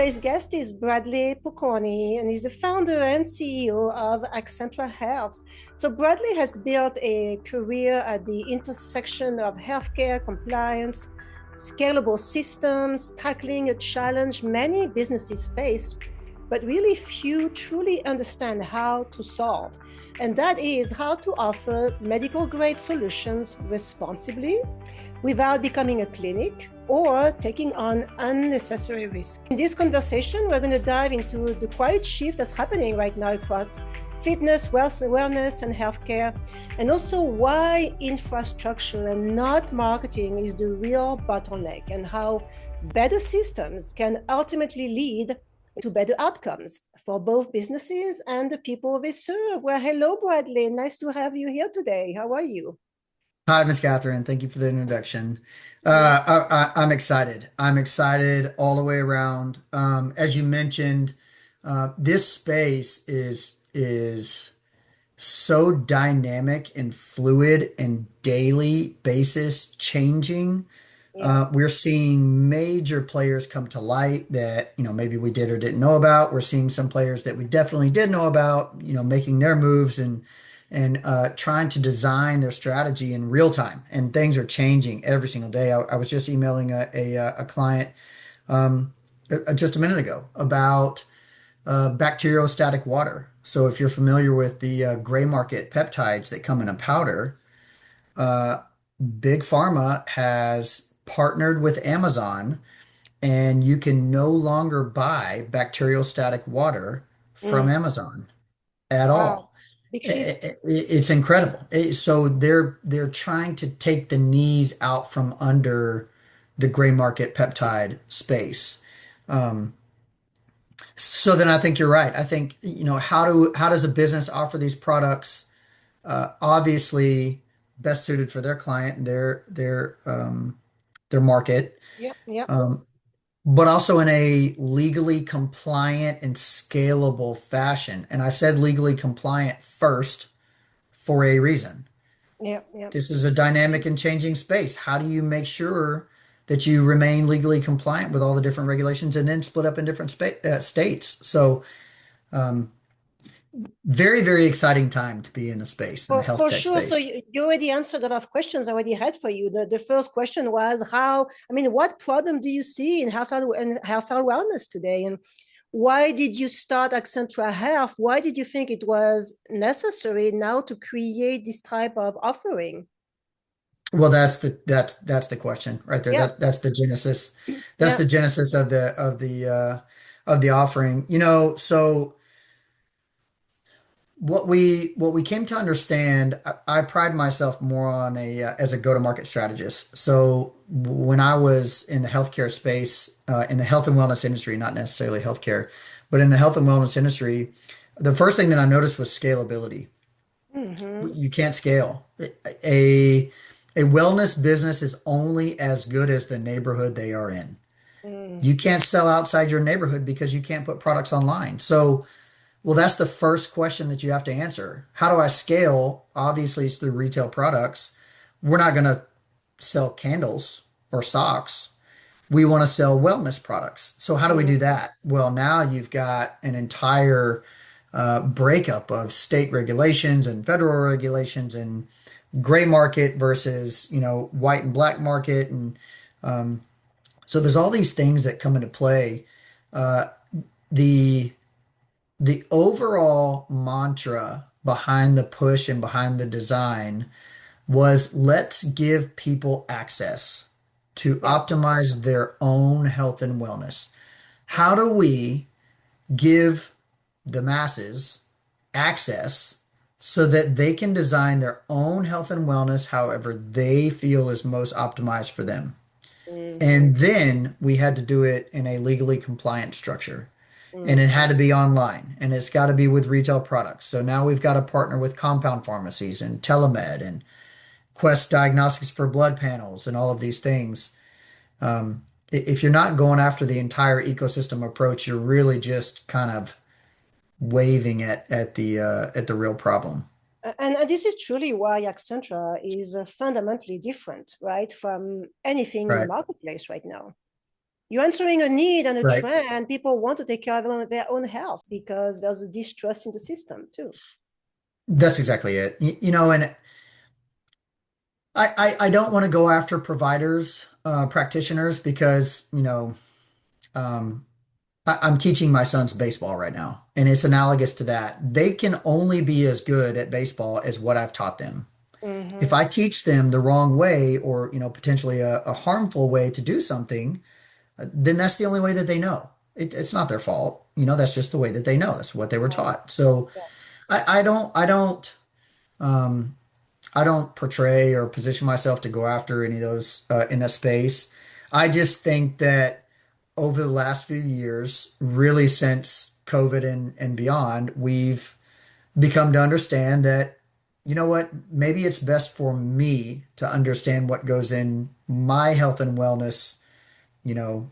today's guest is Bradley Pokorny, and he's the founder and CEO of Axentra Health. So Bradley has built a career at the intersection of healthcare compliance, scalable systems, tackling a challenge many businesses face, but really few truly understand how to solve. And that is how to offer medical grade solutions responsibly without becoming a clinic or taking on unnecessary risk. In this conversation, we're going to dive into the quiet shift that's happening right now across fitness, wellness, and healthcare, and also why infrastructure and not marketing is the real bottleneck, and how better systems can ultimately lead to better outcomes for both businesses and the people they serve. Well, hello, Bradley. Nice to have you here today. How are you? Hi, Miss Catherine. Thank you for the introduction. Yeah. I'm excited. I'm excited all the way around. As you mentioned, this space is so dynamic and fluid and daily basis changing. Yeah. We're seeing major players come to light that, maybe we did or didn't know about. We're seeing some players that we definitely did know about, making their moves and trying to design their strategy in real time. And things are changing every single day. I was just emailing a client just a minute ago about bacteriostatic water. So if you're familiar with the gray market peptides that come in a powder, uh, Big Pharma has partnered with Amazon, and you can no longer buy bacteriostatic water from Mm. Amazon at Wow. all. Big shift. It's incredible. So they're trying to take the knees out from under the gray market peptide space. Um, so then I think you're right. I think, how does a business offer these products? Obviously best suited for their client and their market, Yep. Yep. um, but also in a legally compliant and scalable fashion. And I said legally compliant first for a reason. Yep. Yep. This is a dynamic and changing space. How do you make sure that you remain legally compliant with all the different regulations and then split up in different states? So, um, very, very exciting time to be in the space, in the health For tech sure. So space. you already answered a lot of questions I already had for you. The first question was how, I mean, what problem do you see in health and wellness today? And why did you start Accenture Health? Why did you think it was necessary now to create this type of offering? Well, that's the question right there. Yeah. That's the genesis. That's Yeah. the genesis of the offering. So what we came to understand, I pride myself more on a as a go-to-market strategist. So when I was in the healthcare space, in the health and wellness industry, not necessarily healthcare, but in the health and wellness industry, the first thing that I noticed was scalability. Hmm. You can't scale. A wellness business is only as good as the neighborhood they are in. Mm. You can't sell outside your neighborhood because you can't put products online. So, well, that's the first question that you have to answer. How do I scale? Obviously, it's through retail products. We're not going to sell candles or socks. We want to sell wellness products. So, how do we do Mm. that? Well, now you've got an entire breakup of state regulations and federal regulations and gray market versus, white and black market. And so there's all these things that come into play. Uh, the the overall mantra behind the push and behind the design was let's give people access to Yeah. optimize their own health and wellness. How do we give the masses access so that they can design their own health and wellness however they feel is most optimized for them? Hmm. And then we had to do it in a legally compliant structure. And it Hmm. had to be online and it's got to be with retail products. So now we've got to partner with compound pharmacies and telemed and Quest Diagnostics for blood panels and all of these things. If you're not going after the entire ecosystem approach, you're really just kind of waving at the real problem. And this is truly why Accenture is fundamentally different, right, from anything in the Right. marketplace right now. You're answering a need and a Right. trend. People want to take care of their own health because there's a distrust in the system too. That's exactly it. And I don't want to go after providers, practitioners, because, um, I'm teaching my sons baseball right now, and it's analogous to that. They can only be as good at baseball as what I've taught them. If Mm-hmm. I teach them the wrong way or, potentially a harmful way to do something, then that's the only way that they know. It's not their fault. That's just the way that they know. That's what they were Right. taught. So Yeah. um, I don't portray or position myself to go after any of those in that space. I just think that over the last few years, really since COVID and beyond, we've become to understand that, you know what, maybe it's best for me to understand what goes in my health and wellness, you know,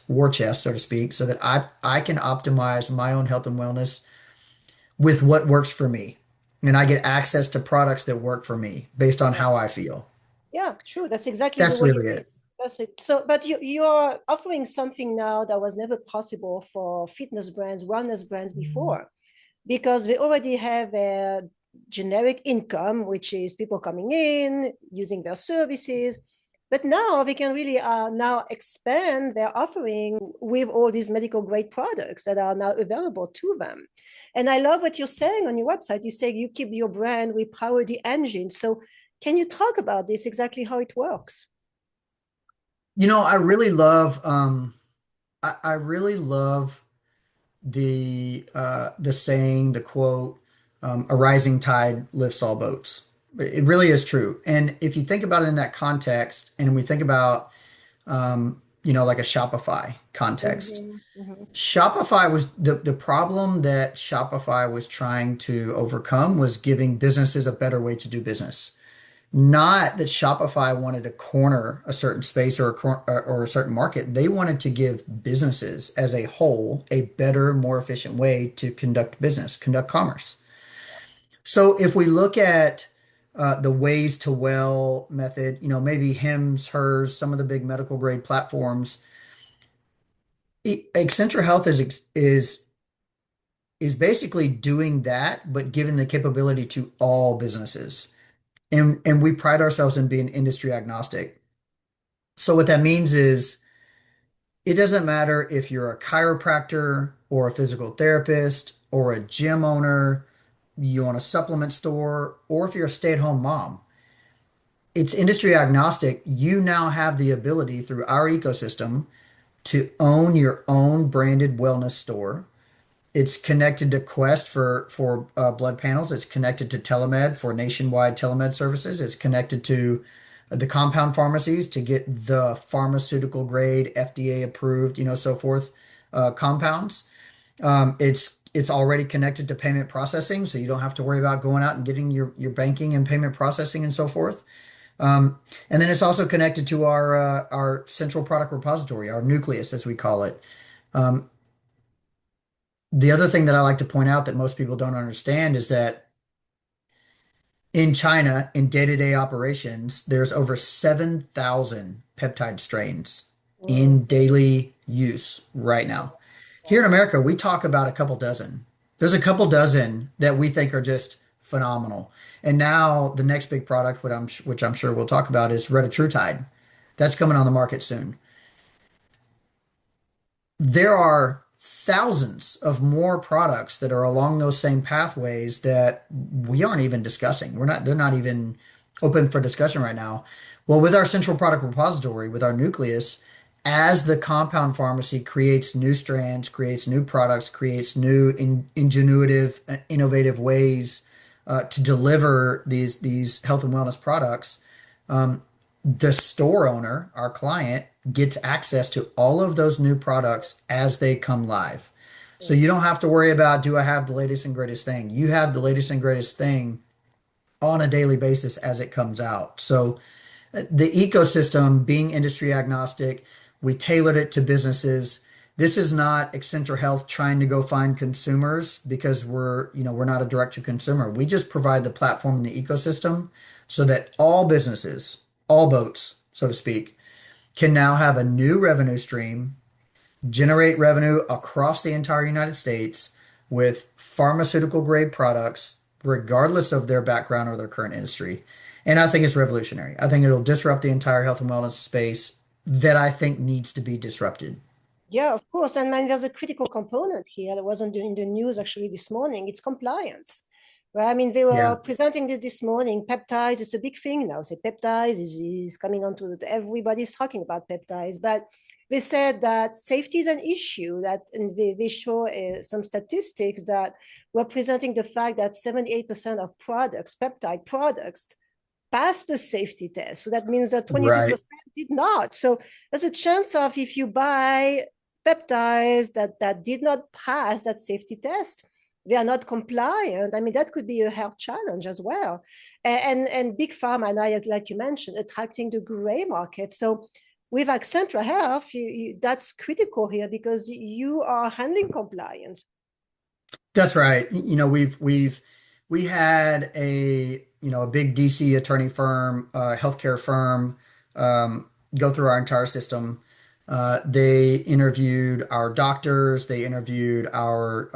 war chest, so to speak, so that I can optimize my own health and wellness with what works for me. And I get access to products that work for me based on Yeah. how I feel. Yeah, true. That's exactly the That's way it really it. is. That's it. So, but you're offering something now that was never possible for fitness brands, wellness brands before, because they already have a generic income, which is people coming in, using their services. But now they can really now expand their offering with all these medical grade products that are now available to them. And I love what you're saying on your website. You say you keep your brand, we power the engine. So can you talk about this, exactly how it works? I really love I really love the saying, the quote, a rising tide lifts all boats. It really is true. And if you think about it in that context, and we think about like a Shopify context, Mm-hmm, mm-hmm. Shopify was the problem that Shopify was trying to overcome was giving businesses a better way to do business. Not that Shopify wanted to corner a certain space or a certain market. They wanted to give businesses as a whole a better, more efficient way to conduct business, conduct commerce. So if we look at the ways to well method, maybe Hims, Hers, some of the big medical grade platforms, Accenture Health is basically doing that, but giving the capability to all businesses. And we pride ourselves in being industry agnostic. So what that means is it doesn't matter if you're a chiropractor or a physical therapist or a gym owner, you own a supplement store, or if you're a stay-at-home mom. It's industry agnostic. You now have the ability through our ecosystem to own your own branded wellness store. It's connected to Quest for blood panels. It's connected to Telemed for nationwide telemed services. It's connected to the compound pharmacies to get the pharmaceutical grade, FDA approved, so forth, compounds. It's already connected to payment processing, so you don't have to worry about going out and getting your banking and payment processing and so forth. Um, and then it's also connected to our central product repository, our nucleus, as we call it. Um, the other thing that I like to point out that most people don't understand is that in China, in day-to-day operations, there's over 7,000 peptide strains in Mm-hmm. daily use right now. Here in America, we talk about a couple dozen. There's a couple dozen that we think are just phenomenal. And now the next big product, which I'm sure we'll talk about, is retatrutide. That's coming on the market soon. There are thousands of more products that are along those same pathways that we aren't even discussing. They're not even open for discussion right now. Well, with our central product repository, with our nucleus, as the compound pharmacy creates new strands, creates new products, creates new ingenuitive, innovative ways to deliver these health and wellness products, the store owner, our client, gets access to all of those new products as they come live. So you don't have to worry about, do I have the latest and greatest thing? You have the latest and greatest thing on a daily basis as it comes out. So the ecosystem being industry agnostic, we tailored it to businesses. This is not Accenture Health trying to go find consumers because we're not a direct to consumer. We just provide the platform and the ecosystem so that all businesses, all boats, so to speak, can now have a new revenue stream, generate revenue across the entire United States with pharmaceutical grade products, regardless of their background or their current industry. And I think it's revolutionary. I think it'll disrupt the entire health and wellness space that I think needs to be disrupted. Yeah, of course. And man, there's a critical component here that wasn't in the news actually this morning. It's compliance. Right? I mean, they were Yeah, presenting this morning. Peptides is a big thing now. So peptides is coming onto everybody's talking about peptides, but they said that safety is an issue. That and they show some statistics that were presenting the fact that 78% of products, peptide products, passed the safety test. So that means that right. 22% did not. So there's a chance of if you buy peptides that did not pass that safety test, they are not compliant. I mean, that could be a health challenge as well. And big pharma, and I, like you mentioned, attracting the gray market. So with Axentra Health, that's critical here because you are handling compliance. That's right. We had a big DC attorney firm, healthcare firm, go through our entire system. They interviewed our doctors. They interviewed our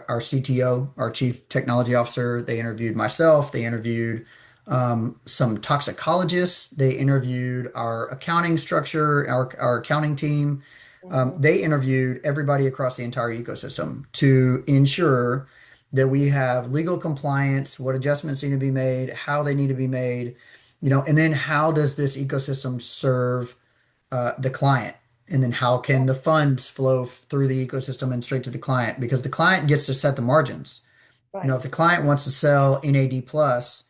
CTO, our chief technology officer. They interviewed myself. They interviewed some toxicologists. They interviewed our accounting structure, our accounting team. Mhm. They interviewed everybody across the entire ecosystem to ensure that we have legal compliance, what adjustments need to be made, how they need to be made, and then how does this ecosystem serve the client? And then how can the funds flow through the ecosystem and straight to the client? Because the client gets to set the margins. Right. If the client wants to sell NAD plus,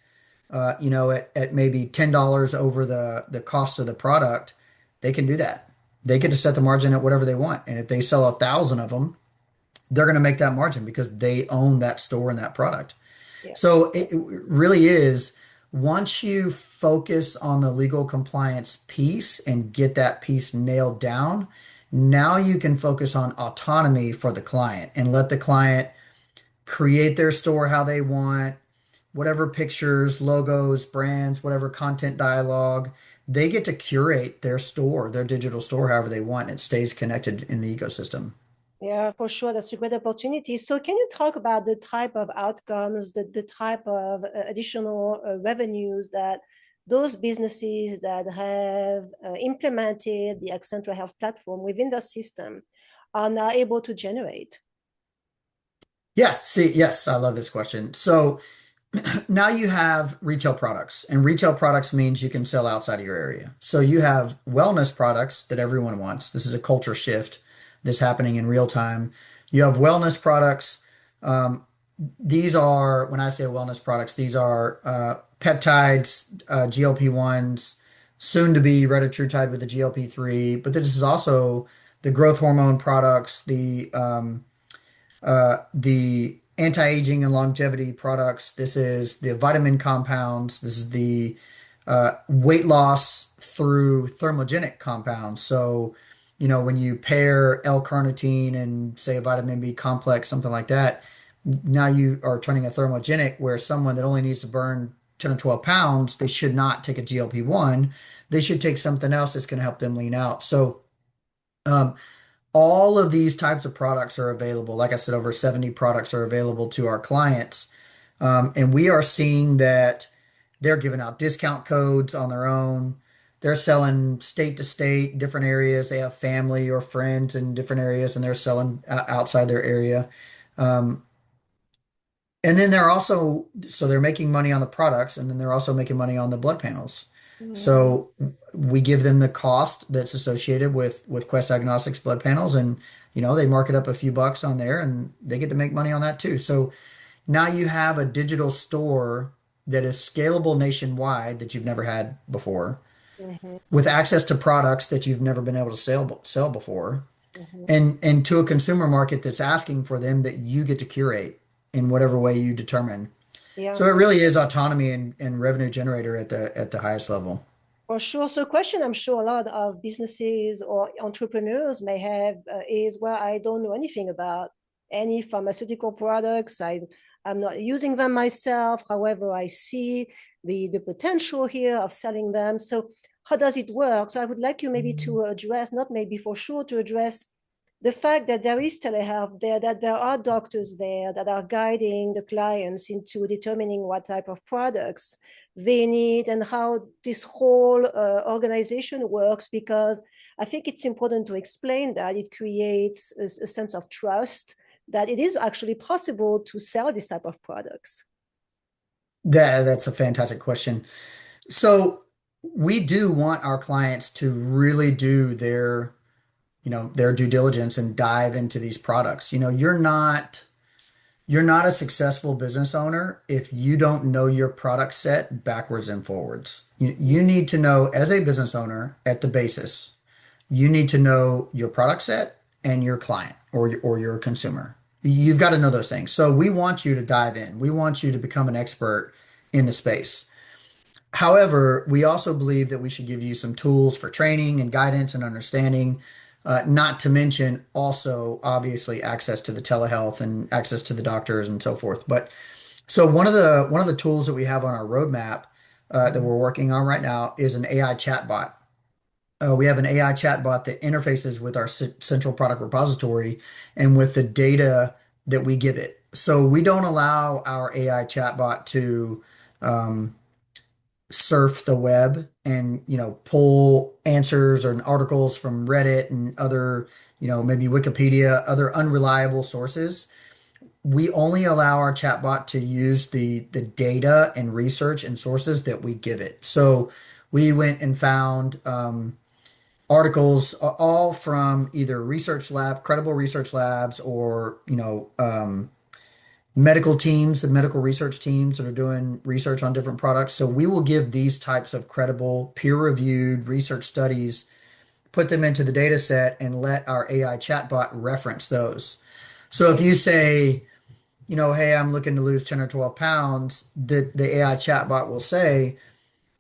at maybe $10 over the cost of the product, they can do that. They get to set the margin at whatever they want. And if they sell 1,000 of them, they're going to make that margin because they own that store and that product. Yeah. So it really is once you focus on the legal compliance piece and get that piece nailed down, now you can focus on autonomy for the client and let the client create their store how they want, whatever pictures, logos, brands, whatever content dialogue. They get to curate their store, their digital store, however they want. And it stays connected in the ecosystem. Yeah, for sure. That's a great opportunity. So can you talk about the type of outcomes, the type of additional revenues that those businesses that have implemented the Accenture Health platform within the system are now able to generate? Yes, I love this question. So now you have retail products, and retail products means you can sell outside of your area. So you have wellness products that everyone wants. This is a culture shift that's happening in real time. You have wellness products. Um, these are, when I say wellness products, these are peptides, GLP-1s, soon to be retatrutide with the GLP-3. But this is also the growth hormone products, the anti-aging and longevity products. This is the vitamin compounds. This is the weight loss through thermogenic compounds. So, when you pair L-carnitine and say a vitamin B complex, something like that, now you are turning a thermogenic where someone that only needs to burn 10 or 12 pounds, they should not take a GLP-1. They should take something else that's going to help them lean out. So, um, all of these types of products are available. Like I said, over 70 products are available to our clients. And we are seeing that they're giving out discount codes on their own. They're selling state to state, different areas. They have family or friends in different areas, and they're selling outside their area. Um, and then they're making money on the products, and then they're also making money on the blood panels. Mhm. So we give them the cost that's associated with Quest Diagnostics blood panels, and they mark it up a few bucks on there, and they get to make money on that too. So now you have a digital store that is scalable nationwide that you've never had before, Mhm. with access to products that you've never been able to sell before, Mhm. and to a consumer market that's asking for them that you get to curate in whatever way you determine. Yeah. So it really is autonomy and revenue generator at the highest level. For sure. So, question I'm sure a lot of businesses or entrepreneurs may have is, well, I don't know anything about any pharmaceutical products. I'm not using them myself. However, I see the potential here of selling them. So, how does it work? So I would like you maybe to address, not maybe for sure, to address the fact that there is telehealth there, that there are doctors there that are guiding the clients into determining what type of products they need and how this whole organization works, because I think it's important to explain that it creates a sense of trust that it is actually possible to sell this type of products. That's a fantastic question. So we do want our clients to really do their due diligence and dive into these products. You're not a successful business owner if you don't know your product set backwards and forwards. You need to know, as a business owner, at the basis, you need to know your product set and your client or your consumer. You've got to know those things. So we want you to dive in. We want you to become an expert in the space. However, we also believe that we should give you some tools for training and guidance and understanding, not to mention also obviously access to the telehealth and access to the doctors and so forth. But so one of the tools that we have on our roadmap that we're working on right now is an AI chatbot. We have an AI chatbot that interfaces with our central product repository and with the data that we give it. So we don't allow our AI chatbot to um, surf the web and pull answers or articles from Reddit and other maybe Wikipedia, other unreliable sources. We only allow our chatbot to use the data and research and sources that we give it. So we went and found articles all from either credible research labs, or medical teams, the medical research teams that are doing research on different products. So we will give these types of credible, peer-reviewed research studies, put them into the data set, and let our AI chatbot reference those. So if you say, hey, I'm looking to lose 10 or 12 pounds, the AI chatbot will say,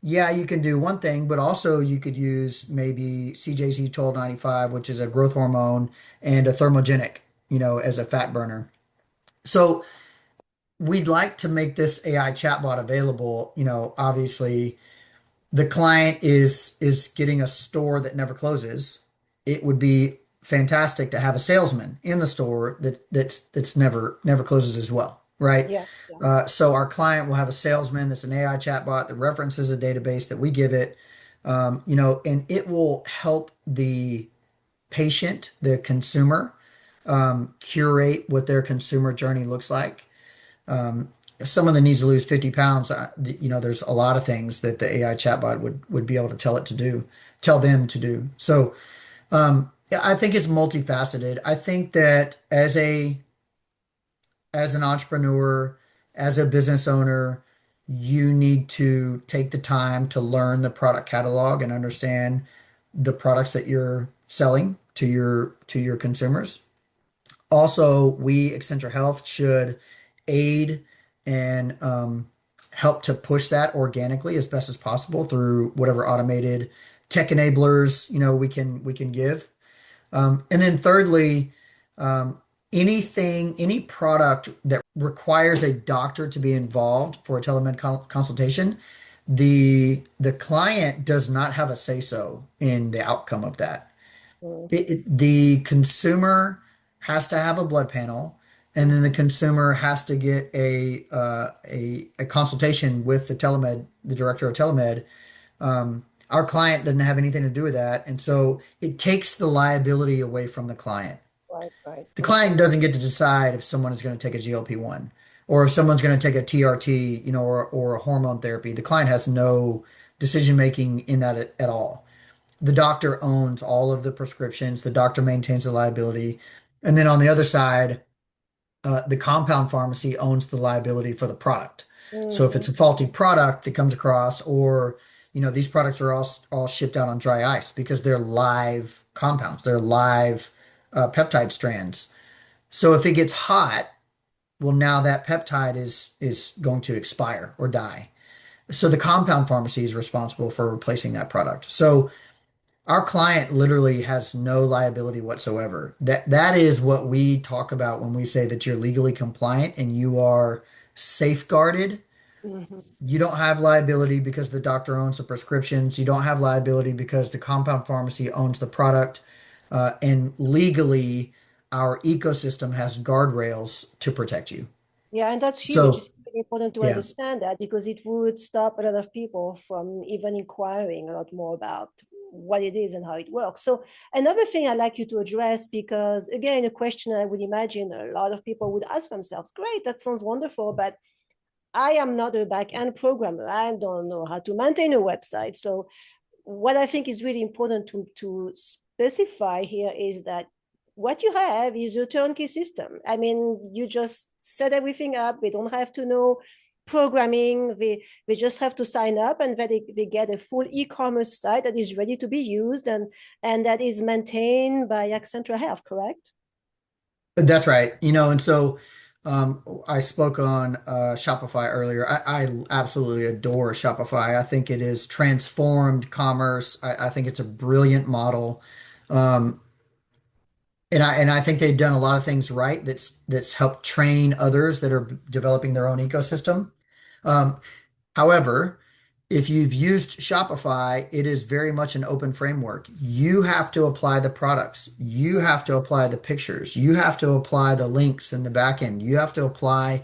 yeah, you can do one thing, but also you could use maybe CJZ 1295, which is a growth hormone, and a thermogenic, as a fat burner. So we'd like to make this AI chatbot available. Obviously the client is getting a store that never closes. It would be fantastic to have a salesman in the store that's never closes as well, right? Yeah, yeah. So our client will have a salesman that's an AI chatbot that references a database that we give it, and it will help the patient, the consumer, curate what their consumer journey looks like. If someone that needs to lose 50 pounds, there's a lot of things that the AI chatbot would be able to tell them to do. So, yeah, I think it's multifaceted. I think that as an entrepreneur, as a business owner, you need to take the time to learn the product catalog and understand the products that you're selling to your consumers. Also, we, Accenture Health, should aid and help to push that organically as best as possible through whatever automated tech enablers we can give. And then thirdly, um, any product that requires a doctor to be involved for a telemed consultation, the client does not have a say so in the outcome of that. Mm, The consumer has to have a blood panel, and then the consumer has to get a consultation with the director of telemed. Our client doesn't have anything to do with that, and so it takes the liability away from the client. right, right. The Okay. client doesn't get to decide if someone is going to take a GLP-1 or if someone's going to take a TRT, or a hormone therapy. The client has no decision making in that at all. The doctor owns all of the prescriptions. The doctor maintains the liability. And then on the other side, the compound pharmacy owns the liability for the product. So if Mm, it's a faulty product that comes across, or these products are all shipped out on dry ice because they're live compounds, they're live peptide strands. So if it gets hot, well, now that peptide is going to expire or die. So the compound pharmacy is responsible for replacing that product. So our client literally has no liability whatsoever. That is what we talk about when we say that you're legally compliant and you are safeguarded Mhm. You don't have liability because the doctor owns the prescriptions. You don't have liability because the compound pharmacy owns the product. And legally, our ecosystem has guardrails to protect you. Yeah, and that's huge. So, It's really important to yeah. understand that because it would stop a lot of people from even inquiring a lot more about what it is and how it works. So another thing I'd like you to address, because again, a question I would imagine a lot of people would ask themselves, great, that sounds wonderful, but I am not a back-end programmer. I don't know how to maintain a website. So what I think is really important to specify here is that what you have is a turnkey system. I mean, you just set everything up. They don't have to know programming. They just have to sign up and they get a full e-commerce site that is ready to be used and that is maintained by Axentra Health, correct? That's right. And so I spoke on Shopify earlier. I absolutely adore Shopify. I think it has transformed commerce. I think it's a brilliant model. Um, and I think they've done a lot of things right that's helped train others that are developing their own ecosystem. Um, However, if you've used Shopify, it is very much an open framework. You have to apply the products. You have to apply the pictures. You have to apply the links in the back end. You have to apply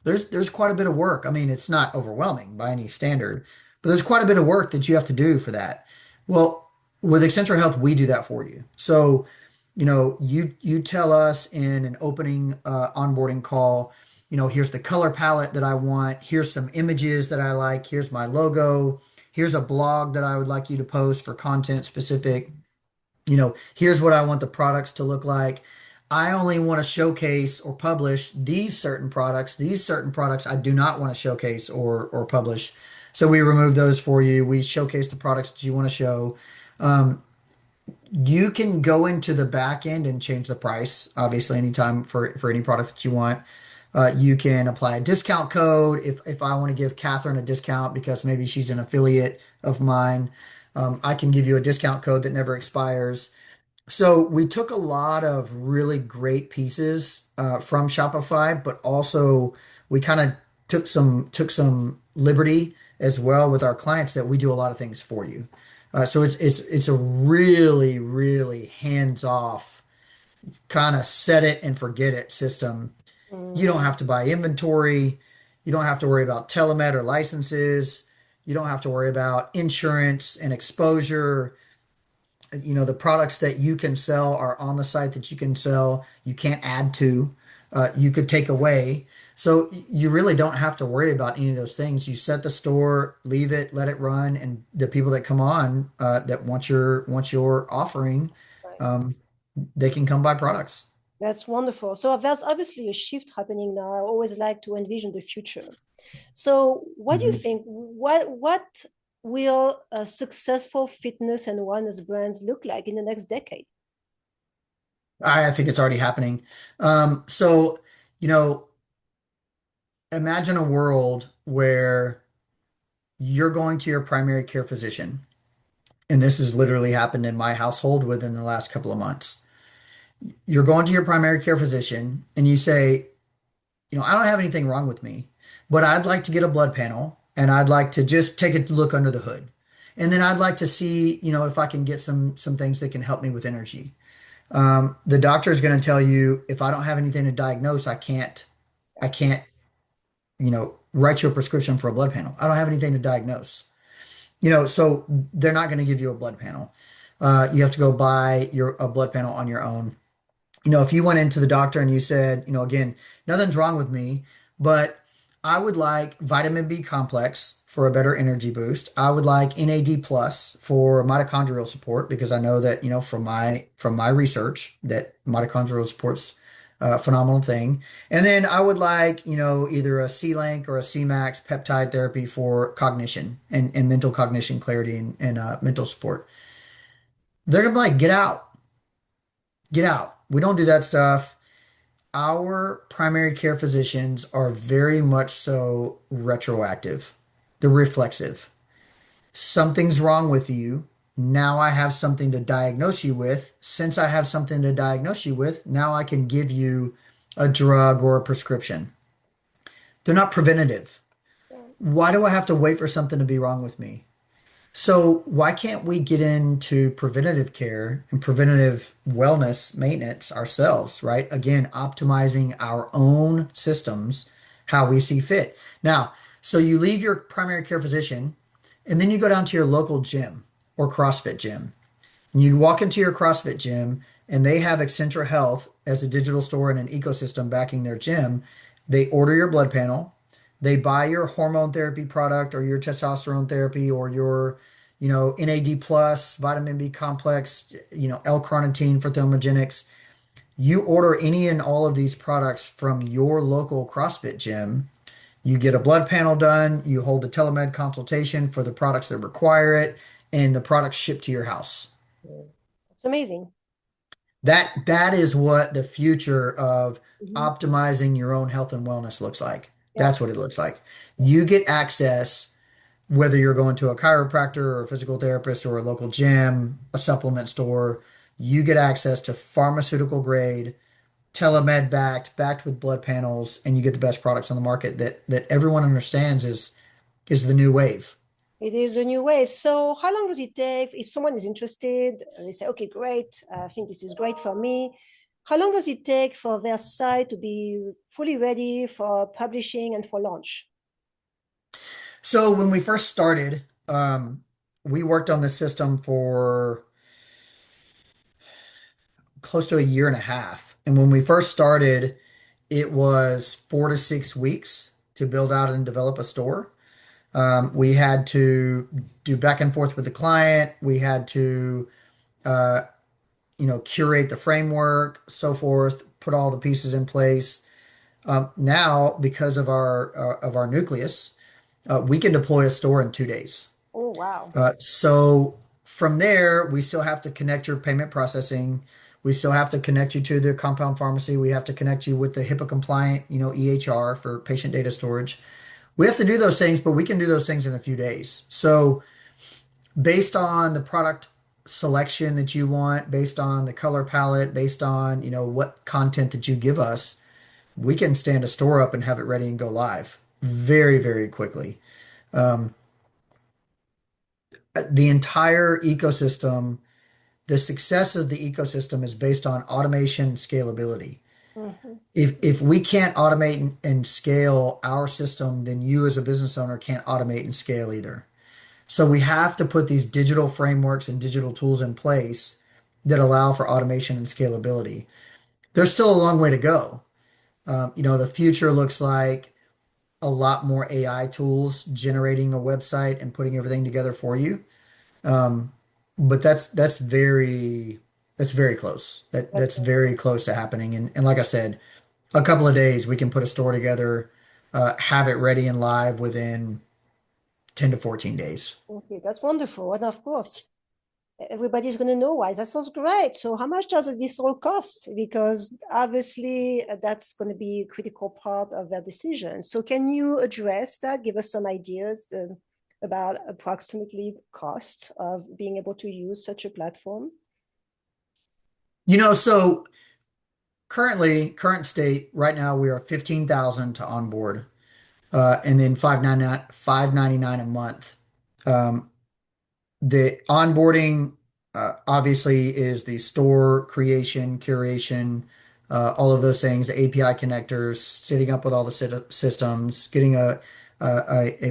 there's quite a bit of work. I mean, it's not overwhelming by any standard, but there's quite a bit of work that you have to do for that. Well, with Accenture Health, we do that for you. So, you tell us in an opening onboarding call, here's the color palette that I want. Here's some images that I like. Here's my logo. Here's a blog that I would like you to post for content specific. Here's what I want the products to look like. I only want to showcase or publish these certain products. These certain products I do not want to showcase or publish. So we remove those for you. We showcase the products that you want to show. Um, you can go into the back end and change the price, obviously, anytime for any product that you want. You can apply a discount code if I want to give Catherine a discount because maybe she's an affiliate of mine. I can give you a discount code that never expires. So we took a lot of really great pieces from Shopify, but also we kind of took some liberty as well with our clients that we do a lot of things for you. So it's a really, really hands-off kind of set it and forget it system. You don't Mhm. have to buy inventory. You don't have to worry about telemed or licenses. You don't have to worry about insurance and exposure. The products that you can sell are on the site that you can sell. You can't add to, you could take away. So you really don't have to worry about any of those things. You set the store, leave it, let it run, and the people that come on that want your offering, Right. um, they can come buy products. That's wonderful. So there's obviously a shift happening now. I always like to envision the future. So, what do you Mhm. think? What will a successful fitness and wellness brands look like in the next decade? I think it's already happening. So, you know, imagine a world where you're going to your primary care physician. And this has literally happened in my household within the last couple of months. You're going to your primary care physician and you say, I don't have anything wrong with me, but I'd like to get a blood panel and I'd like to just take a look under the hood. And then I'd like to see, if I can get some things that can help me with energy. The doctor is going to tell you if I don't have anything to diagnose, I can't, write you a prescription for a blood panel. I don't have anything to diagnose. So they're not going to give you a blood panel. You have to go buy a blood panel on your own. If you went into the doctor and you said, again, nothing's wrong with me, but I would like vitamin B complex for a better energy boost. I would like NAD plus for mitochondrial support because I know that, from my research that mitochondrial support's a phenomenal thing. And then I would like, either a C-Link or a C-Max peptide therapy for cognition and mental cognition clarity and mental support. They're gonna be like, get out, get out. We don't do that stuff. Our primary care physicians are very much so retroactive. They're reflexive. Something's wrong with you. Now I have something to diagnose you with. Since I have something to diagnose you with, now I can give you a drug or a prescription. They're not preventative. Why do I have to wait for something to be wrong with me? So why can't we get into preventative care and preventative wellness maintenance ourselves, right? Again, optimizing our own systems how we see fit. Now, so you leave your primary care physician and then you go down to your local gym or CrossFit gym. And you walk into your CrossFit gym and they have Axentra Health as a digital store and an ecosystem backing their gym. They order your blood panel, they buy your hormone therapy product or your testosterone therapy or your, NAD plus, vitamin B complex, L-carnitine for thermogenics. You order any and all of these products from your local CrossFit gym. You get a blood panel done, you hold a telemed consultation for the products that require it, and the products shipped to your house. Mm. It's amazing. That is what the future of Mhm. optimizing your own health and wellness looks like. Yeah. That's what it looks like. Yeah. You get access, whether you're going to a chiropractor or a physical therapist or a local gym, a supplement store, you get access to pharmaceutical grade, telemed backed with blood panels, and you get the best products on the market that everyone understands is the new wave. It is the new wave. So, how long does it take if someone is interested? They say, "Okay, great. I think this is great for me." How long does it take for their site to be fully ready for publishing and for launch? So when we first started, we worked on the system for close to a year and a half. And when we first started, it was 4 to 6 weeks to build out and develop a store. We had to do back and forth with the client. We had to, uh, curate the framework, so forth, put all the pieces in place. Now, because of our nucleus, we can deploy a store in 2 days. Oh, wow. So from there, we still have to connect your payment processing. We still have to connect you to the compound pharmacy. We have to connect you with the HIPAA compliant, EHR for patient data storage. We have to do those things, but we can do those things in a few days. So based on the product selection that you want, based on the color palette, based on, what content that you give us, we can stand a store up and have it ready and go live very, very quickly. Um, the entire ecosystem, the success of the ecosystem is based on automation and scalability. Mhm. If we can't automate and scale our system, then you as a business owner can't automate and scale either. So we have to put these digital frameworks and digital tools in place that allow for automation and scalability. There's still a long way to go. The future looks like a lot more AI tools generating a website and putting everything together for you. Um, but that's very close. That's That's very close to happening. And like I said, a couple of days we can put a store together, have it ready and live within 10 to 14 days. okay. That's wonderful. And of course, everybody's going to know why. That sounds great. So, how much does this all cost? Because obviously, that's going to be a critical part of their decision. So, can you address that? Give us some ideas about approximately cost of being able to use such a platform. So current state right now we are 15,000 to onboard, and then 599 a month. Um, The onboarding obviously is the store creation, curation, all of those things, the API connectors, setting up with all the systems, getting a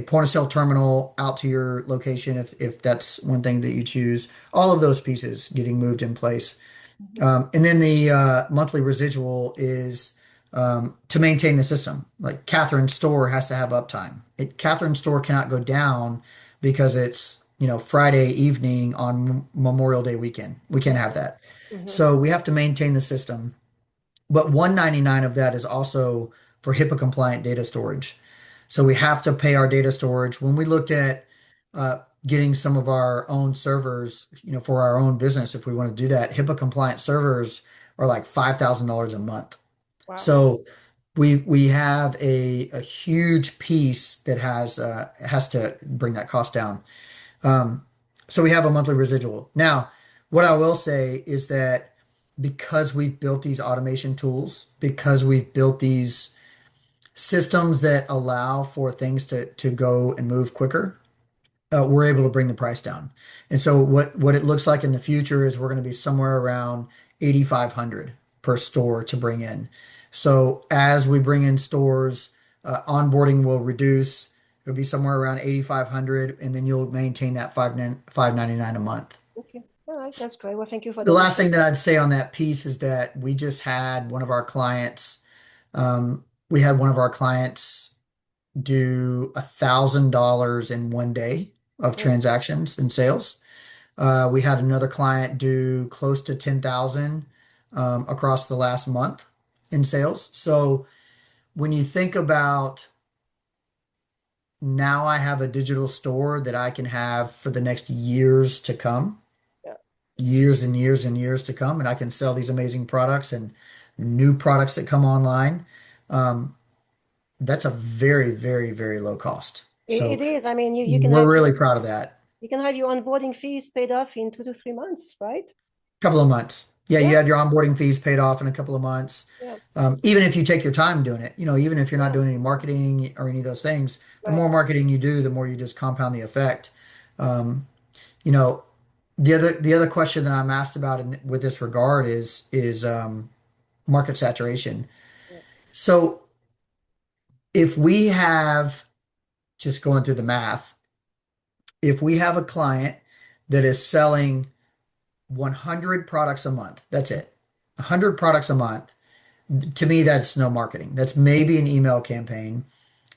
point of sale terminal out to your location if that's one thing that you choose. All of those pieces getting moved in place. Mhm. And then the monthly residual is to maintain the system. Like Catherine's store has to have uptime. Catherine's store cannot go down because it's, Friday evening on Memorial Day weekend. We can't have that. Mhm. So we have to maintain the system. But 199 of that is also for HIPAA compliant data storage. So we have to pay our data storage. When we looked at getting some of our own servers, for our own business, if we want to do that, HIPAA compliant servers are like $5,000 a month. Wow. So we have a huge piece that has to bring that cost down. Um, so we have a monthly residual. Now, what I will say is that because we've built these automation tools, because we've built these systems that allow for things to go and move quicker, we're able to bring the price down. And so what it looks like in the future is we're going to be somewhere around 8,500 per store to bring in. So as we bring in stores, onboarding will reduce. It'll be somewhere around 8,500, and then you'll maintain that 599 a month. Okay. All right. That's great. Well, thank you for The the last detail. thing that I'd say on that piece is that we just had one of our clients, we had one of our clients do $1,000 in one day of Mm, transactions and sales. We had another client do close to 10,000 across the last month in sales. So when you think about now, I have a digital store that I can have for the next years to come, yeah. years and years and years to come, and I can sell these amazing products and new products that come online. Um, that's a very, very, very low cost. It So is. I mean, you can we're have really proud of that. your onboarding fees paid off in 2 to 3 months, right? Couple of months. Yeah, you Yeah. have your onboarding fees paid off in a couple of months. Yeah. Even if you take your time doing it, even if you're not Yeah. doing any marketing or any of those things, the Right. more marketing you do, the more you just compound the effect. Um, you know, the other question that I'm asked about with this regard is market saturation. Yeah. So if we have just going through the math, if we have a client that is selling 100 products a month, that's it. 100 products a month. To me, that's no marketing. That's maybe an email campaign.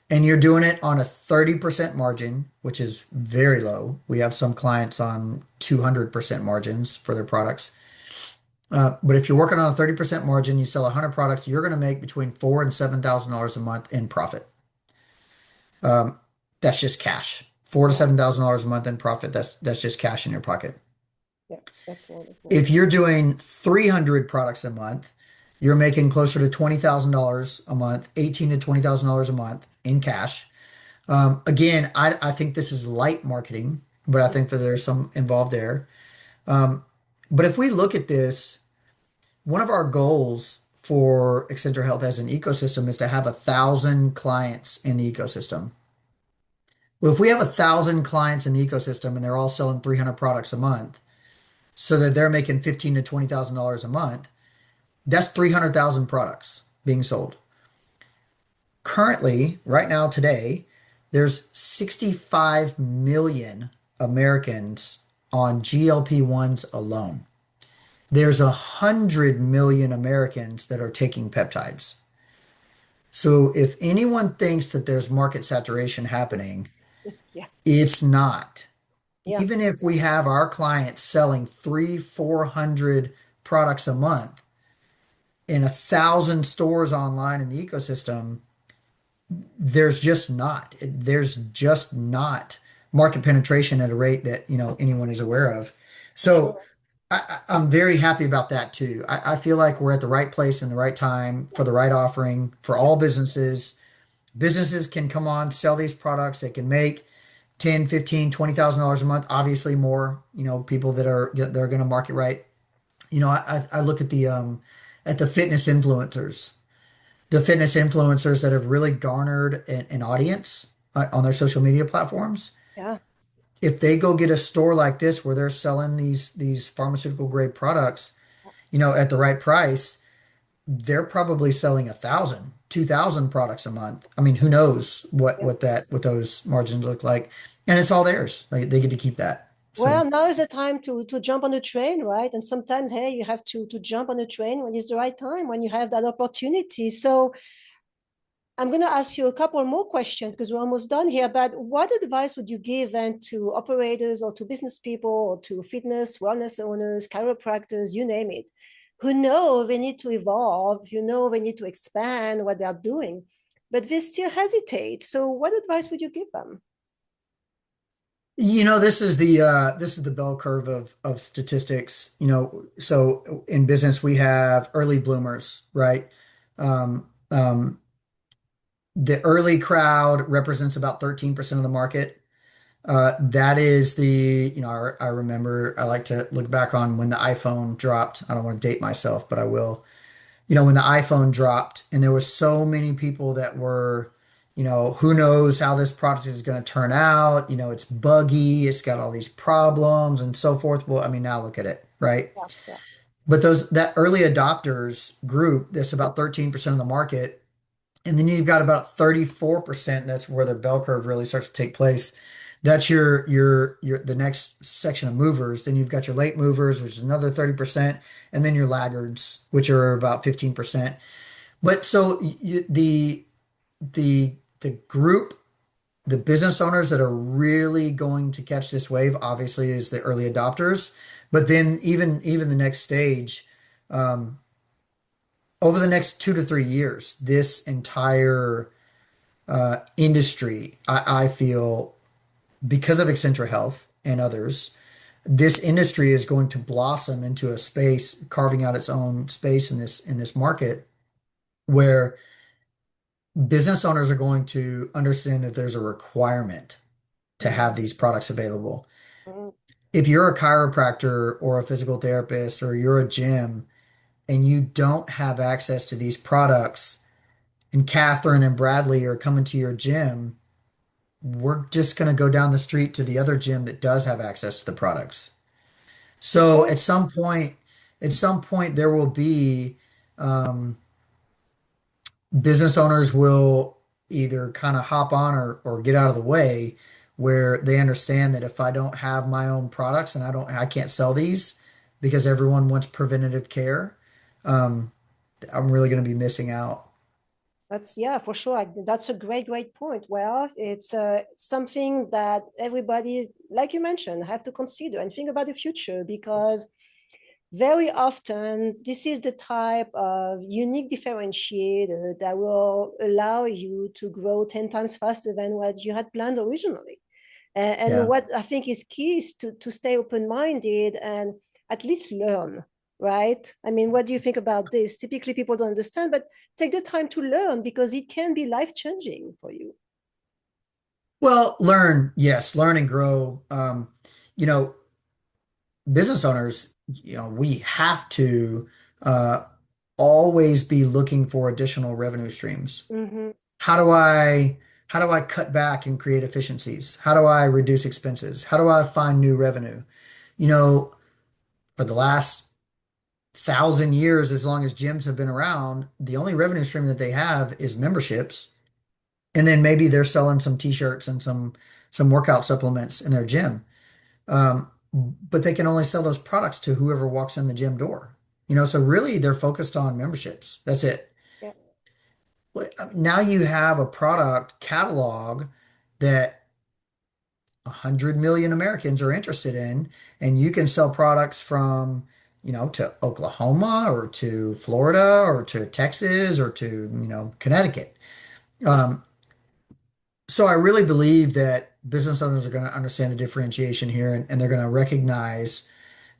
And you're doing it on a 30% margin, which is very low. We have some clients on 200% margins for their products. But if you're working on a 30% margin, you sell 100 products, you're going to make between four and $7,000 a month in profit. Um, that's just cash. Four to Yeah. $7,000 a month in profit. That's just cash in your pocket. Yeah. That's wonderful. If you're doing 300 products a month, you're making closer to $20,000 a month, 18 to $20,000 a month in cash. Again, I think this is light marketing, but I Mm, think that there's some involved there. Um, but if we look at this, one of our goals for Accenture Health as an ecosystem is to have 1,000 clients in the ecosystem. Well, if we have 1,000 clients in the ecosystem and they're all selling 300 products a month, so that they're making 15 to $20,000 a month, that's 300,000 products being sold. Currently, right now, today, there's 65 million Americans on GLP-1s alone. There's 100 million Americans that are taking peptides. So if anyone thinks that there's market saturation happening, yeah. it's not. Yeah. Even if we have our clients selling 400 products a month in 1,000 stores online in the ecosystem, there's just not market penetration at a rate that anyone is aware of. So Sure. I'm very happy about that too. I feel like we're at the right place in the right time for the right offering for Yeah. all businesses. Businesses can come on, sell these products. They can make 10, 15, $20,000 a month, obviously more, people that are going to market right. I look at the fitness influencers that have really garnered an audience on their social media platforms. Yeah. If they go get a store like this where they're selling these pharmaceutical grade products, at the right price, they're probably selling 1,000, 2,000 products a month. I mean, who knows what Yeah. what those margins look like, and it's all theirs. They get to keep that. So Well, now is the time to jump on the train, right? And sometimes, hey, you have to jump on the train when it's the right time, when you have that opportunity. So I'm going to ask you a couple more questions because we're almost done here. But what advice would you give then to operators or to business people or to fitness, wellness owners, chiropractors, you name it, who know they need to evolve, they need to expand what they're doing, but they still hesitate. So what advice would you give them? this is the bell curve of statistics. So in business we have early bloomers, right? Um, um, the early crowd represents about 13% of the market. That is I remember I like to look back on when the iPhone dropped. I don't want to date myself, but I will. when the iPhone dropped and there was so many people that were, who knows how this product is going to turn out? It's buggy, it's got all these problems and so forth. Well, I mean, now look at it, right? Yeah, yeah. But that early adopters group, that's about 13% of the market. And then you've got about 34%, that's where the bell curve really starts to take place. That's your the next section of movers. Then you've got your late movers, which is another 30%, and then your laggards, which are about 15%. But so the group, the business owners that are really going to catch this wave, obviously, is the early adopters. But then even the next stage, um, over the next 2 to 3 years, this entire industry, I feel, because of Accenture Health and others, this industry is going to blossom into a space, carving out its own space in this market where business owners are going to understand that there's a requirement to have Mhm. these products available. Mhm. If you're a chiropractor or a physical therapist or you're a gym and you don't have access to these products, and Catherine and Bradley are coming to your gym, we're just going to go down the street to the other gym that does have access to the products. Good So point. at some point there will be um, business owners will either kind of hop on or get out of the way where they understand that if I don't have my own products and I can't sell these because everyone wants preventative care, um, I'm really going to be missing out. That's yeah, for sure. That's a great point. Well, it's something that everybody, like you mentioned, have to consider and think about the future because very often this is the type of unique differentiator that will allow you to grow 10 times faster than what you had planned originally. And Yeah. what I think is key is to stay open-minded and at least learn, right? I mean, what do you think about this? Typically, people don't understand, but take the time to learn because it can be life-changing for you. Well, learn, yes, learn and grow. You know, business owners, we have to uh, always be looking for additional revenue streams. Mm-hmm. How do I how do I cut back and create efficiencies? How do I reduce expenses? How do I find new revenue? You know, for the last 1,000 years, as long as gyms have been around, the only revenue stream that they have is memberships. And then maybe they're selling some t-shirts and some workout supplements in their gym. But they can only sell those products to whoever walks in the gym door. So really they're focused on memberships. That's it. Yeah, Now you have a product catalog that 100 million Americans are interested in, and you can sell products from, to Oklahoma or to Florida or to Texas or to, Connecticut. Um, so I really believe that business owners are going to understand the differentiation here, and they're going to recognize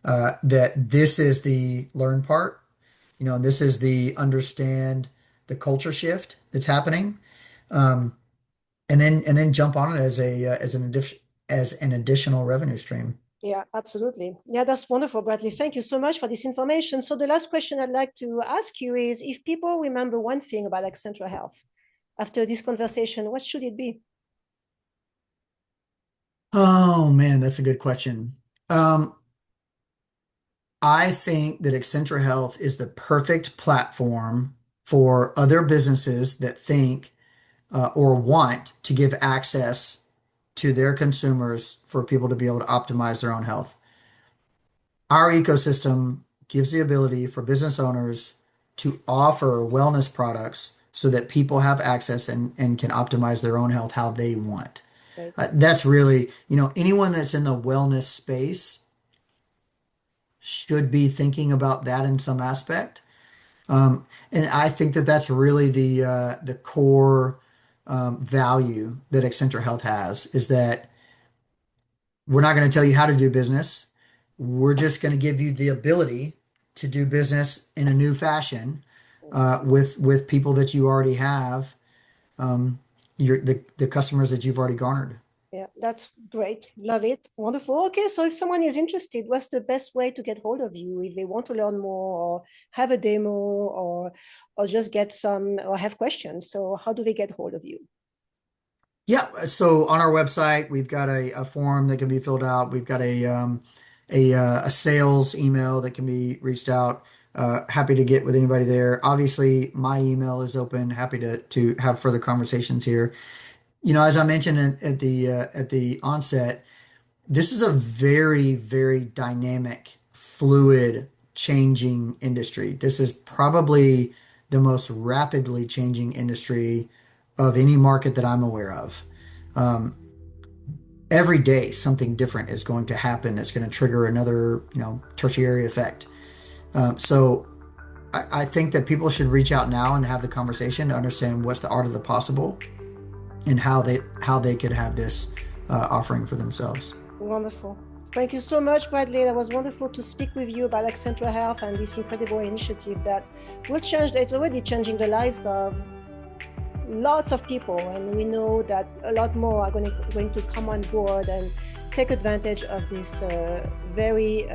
that this is the learn part, and this is the understand the culture shift that's happening, um, and then jump on it as an additional revenue stream. yeah, absolutely. Yeah, that's wonderful, Bradley. Thank you so much for this information. So the last question I'd like to ask you is if people remember one thing about Accenture Health after this conversation, what should it be? Oh man, that's a good question. Um, I think that Accenture Health is the perfect platform for other businesses that think or want to give access to their consumers for people to be able to optimize their own health. Our ecosystem gives the ability for business owners to offer wellness products so that people have access and can optimize their own health how they want. Right. That's really, anyone that's in the wellness space should be thinking about that in some aspect. And I think that that's really the core value that Accenture Health has is that we're not going to tell you how to do business. We're just going to give you the ability to do business in a new fashion with people that you already have, the customers that you've already garnered. Yeah, that's great. Love it. Wonderful. Okay, so if someone is interested, what's the best way to get hold of you if they want to learn more or have a demo or just get some or have questions? So how do they get hold of you? Yeah, so on our website, we've got a form that can be filled out. We've got a sales email that can be reached out. Happy to get with anybody there. Obviously, my email is open. Happy to have further conversations here. As I mentioned at the onset, this is a very, very dynamic, fluid, changing industry. This is probably the most rapidly changing industry of any market that I'm aware of. Um, every day, something different is going to happen that's going to trigger another, tertiary effect. So I think that people should reach out now and have the conversation to understand what's the art of the possible and how they could have this offering for themselves. Wonderful. Thank you so much, Bradley. That was wonderful to speak with you about Axentra Health and this incredible initiative that will change, it's already changing the lives of lots of people. And we know that a lot more are going to come on board and take advantage of this very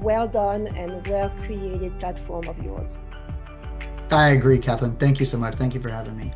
well done and well created platform of yours. I agree, Catherine. Thank you so much. Thank you for having me.